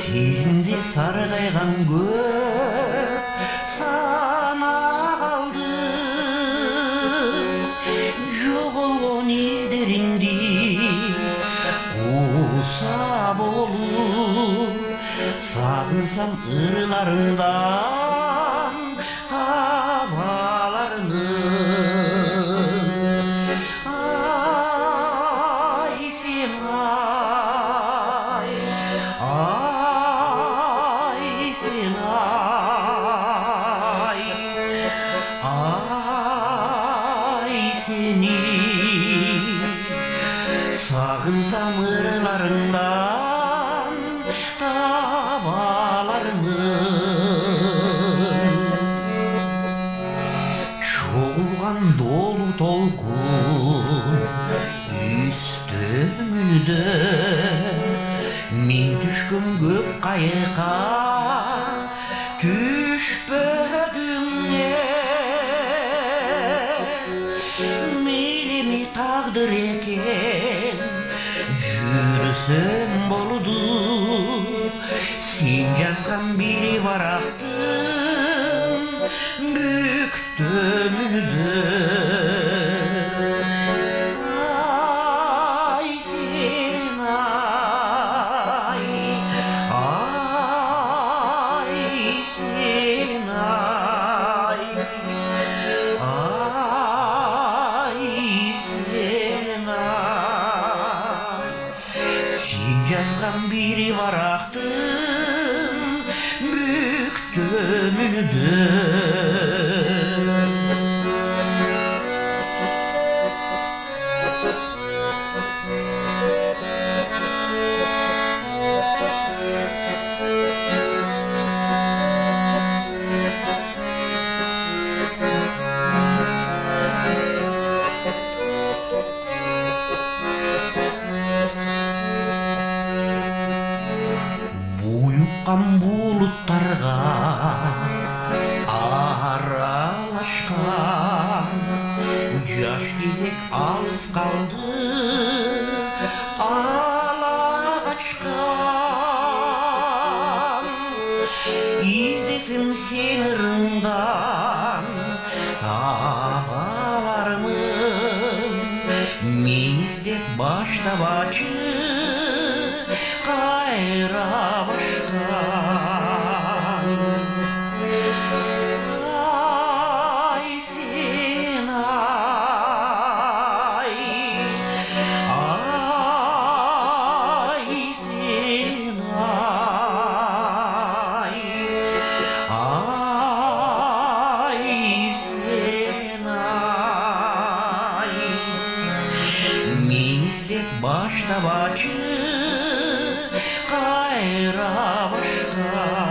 сезімде сарғайған көп сана қалды, жоғалған іздеріңді қуса болып, сағынсам ырларыңдан абаларыңды. Ай сен ай, ай сен ай, ай сені сағынсам ырларыңдан табалармын. Çoğulgan dolu толқын үстімде, мен түшкім көк қайыққа түшпедім не. Мейлі тағдыр екен жүрсем болды, сен жазған бері барақтың бүктөмүндө. Ай сен ай, ай сен ай, ай сен ай, сен жазған бері барақтың бүктөмүндө. Буйыққан бұлыттарға аралашқан жаш кезек алыс қалды, ала қашқан. Іздесім сен ырымдан табалармын, мен іздеп баштабачы қайра баштан. Ай сен ай, ай сен ай, ай сен ай, мен іздеп баштабачы қайра баштан.